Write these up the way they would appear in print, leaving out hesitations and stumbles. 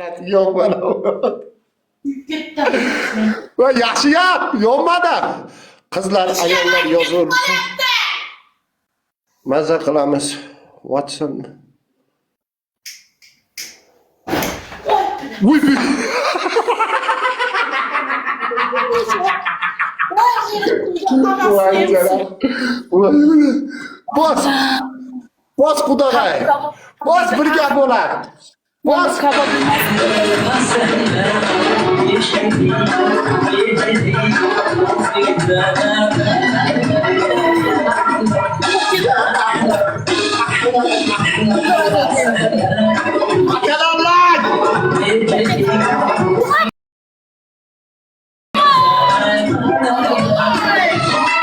Yo'q mana. Va yaxshiyam, yo'qmadi. Qizlar, ayollar yozaversa. Maza qilamiz. Watson. Uy. Bos. Bos Xudoy. Bos bir gap bo'ladi. Bos.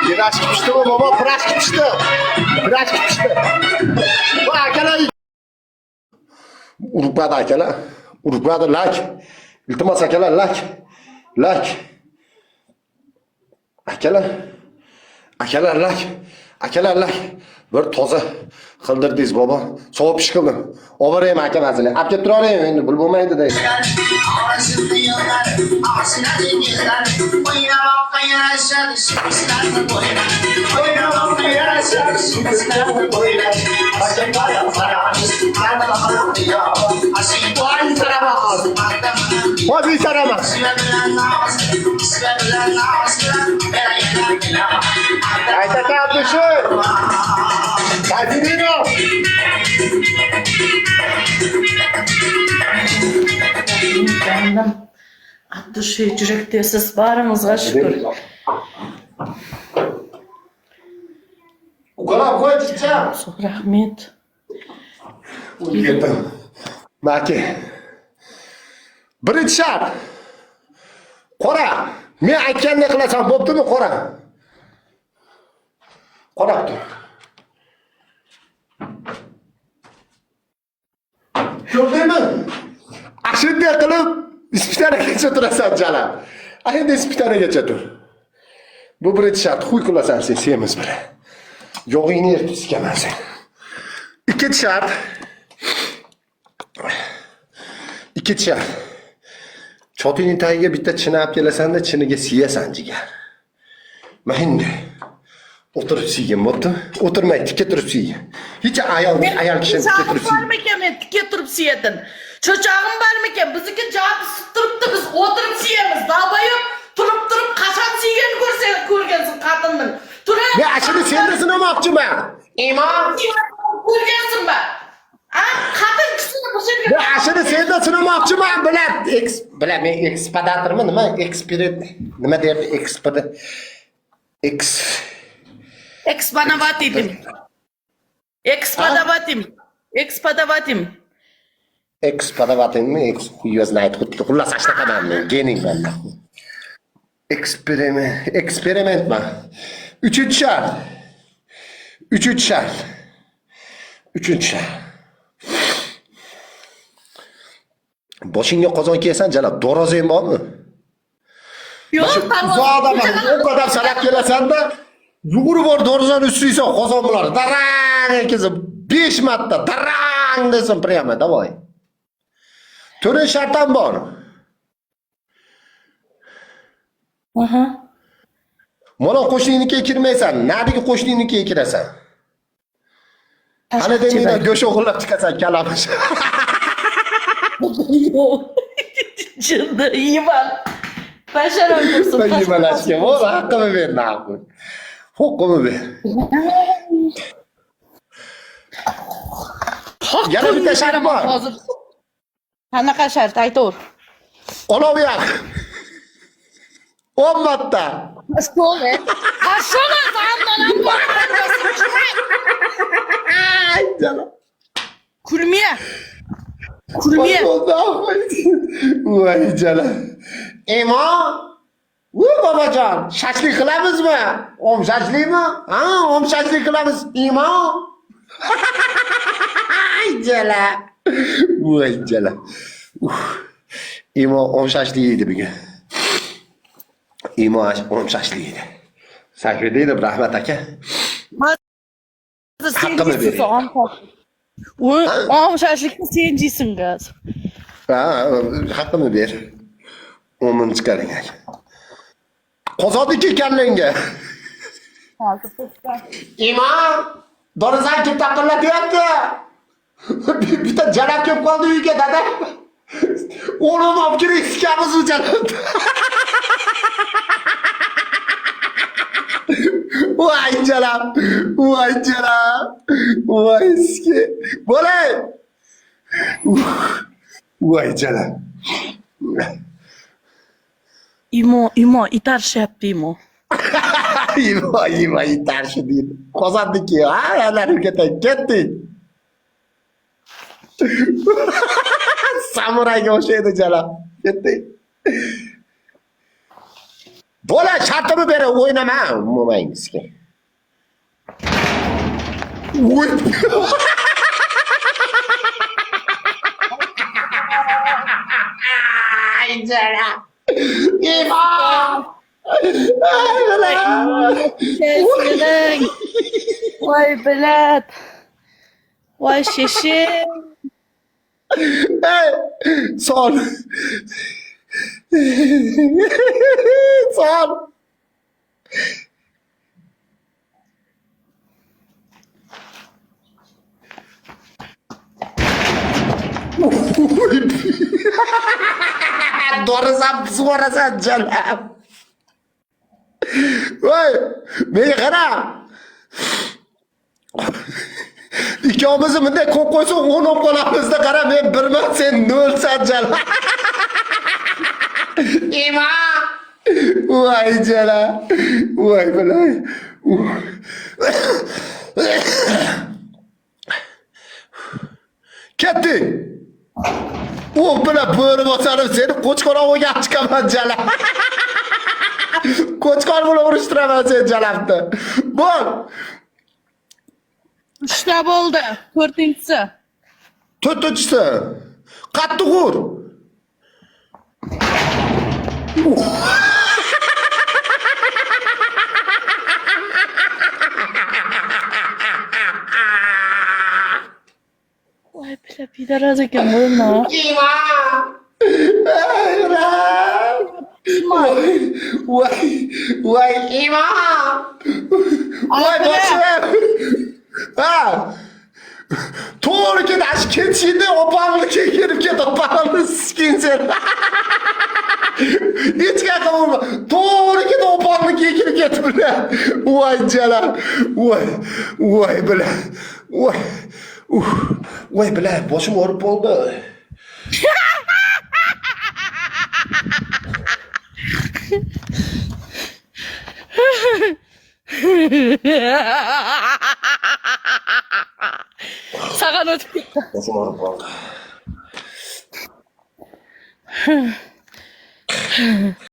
Biraz pişti mi baba? Biraz pişti. Biraz pişti. Bu akalar. Urukmadı akalar. Urukmadı lak. İltimas akalar lak. Lak. Akalar. Akalar lak. Akalar lak. Bir toza qildirdingiz baba. Sovib pishqildim. Oboraymi aka mazili. Olib kelib turaveraymi endi bul bo'lmaydi deydi. Hadi sarama. Ayta kapışı. Kadınino. Canım. Addı şey yürektesiz barımızga şükür. Uqalab qo'y chicha. Rahmet. Ketdim. Maki. Birinchi shart. Qora. Men aytgandek qilasan, bo'ptimi qora? Qarab tur. Ko'rdingmi? Ashunday qilib ispitaligacha turasan Jalal. Endi ispitaligacha tur. Bu birinchi shart. Xuy qilasan sen semiz bilan. Yog'ingni eritishgaman sen. Ikkinchi shart. Ikkinchi shart. Chotining tagiga bitta chini olib kelasanda, chiniga siyasan jigar. Mahindi. O'tirib siygan bo'pti. O'tirmay tikka turib siygan. Hech ayol kishini tikka turib siygan. Barmikan men tikka turib siyadim. Cho'chog'im barmikan? Bizniki javob turibdi, biz o'tirib siyamiz. Dabayib turib qachon siygan ko'rgansiz xotinning. Turib. Men ashuni senda sinamoqchiman. Imom. Ko'rgansinmi? Xotin kishini bu yerga. Men ashuni senda sinamoqchiman, bilan men ekspadatormi nima? Nima deyapti? Экспонаватим. Ekspadatormi? Xuyo знает. Xullas ashtaqaman men, gening banda. Eksperimentman. Üçüncü şart. Boshingga qozon kiysan, Jalal, do'rozang bormi? Yo'q, o kadar salak kelasanda, yugurib bor do'rozani ustiysan qozon bilan. Darang etkazib 5 marta darang desam prямо, давай. To'rtinchi shart ham bor. Aha. Mana qo'shninikiga kirmaysan, narigi qo'shninikiga kirasan. Qani demayda go'sht o'g'irlab chiqasan kalamush. Chinda yeyman. Basharam tursin. Ben yemalashga bor, haqqimi ber, naqul. Huquqimi ber. Yana bitta shart bor. Hozir. Qanaqa shart aytaver. Olov yoq. 10 marta. Ashole. Ashole zamdan Kulmiya. Voy Jalal. Voy babajon, shashlik qilamizmi? Om shashlikmi? Ha, om shashlik qilamiz. Jalal. Voy Jalal. Om shashlik yeydi bugun. Om shashlik yeydi. Sakra deydi Rahmat aka. Haqqimi bering. Om shashlikni sen jiysin gaz. Ha, haqqini ber. 10 ming chiqaring. Qozodiki kallangga. Imom, dorizan kim taqillatyapti? Bitta jalab kelib qoldi uyga, dada. O'g'lim olib kelib sikamiz u jalabni. Voy jalab, voy jalab, voy iski. Bo'lay. Voy jalab. Imo itarishyapti Imo. Imo itarshi deydi. Qozonniki, ha, ularga ketdik. Samurayga o'xshaydi jalab. Ketdik. Bo'la, shartini bera, o'ynama, mo'mangizga. Voy. Ay jalab. Imom! Sheshiring. Voy bilat. Voy sheshing. Hey, son. Son. Do'rasan, zo'rasan jalab. Voy, menga qara. Ikkovimizni bunday ko'p qo'ysa 10 olib qolamizda, qara, men 1man, sen 0 san jalab. Imom! Voy jalab. Voy bilay. Ketdi. U bilan bo'ri bosalib seni qo'chqorovga olib chiqaman jalab. Qo'chqor bilan urishtiraman sen jalabni. Bo'l. 3 ta bo'ldi. 4-inchisi. 4-inchisi. Qattiq ur. Voy bilat pidaraz ekan bo'lma. Voy imom. Voy boshim. Ha. To'g'ri ketash ketishingda opamni kelib ket, opamni skin sen. Hech qanaqa bo'lma. To'g'ri ket, opamni kelib ket bilan. Voy jalab. Voy bilan. Voy bilan, boshim og'rib qoldi. Sağan o'tib ketdi. Boshim og'rib qoldi.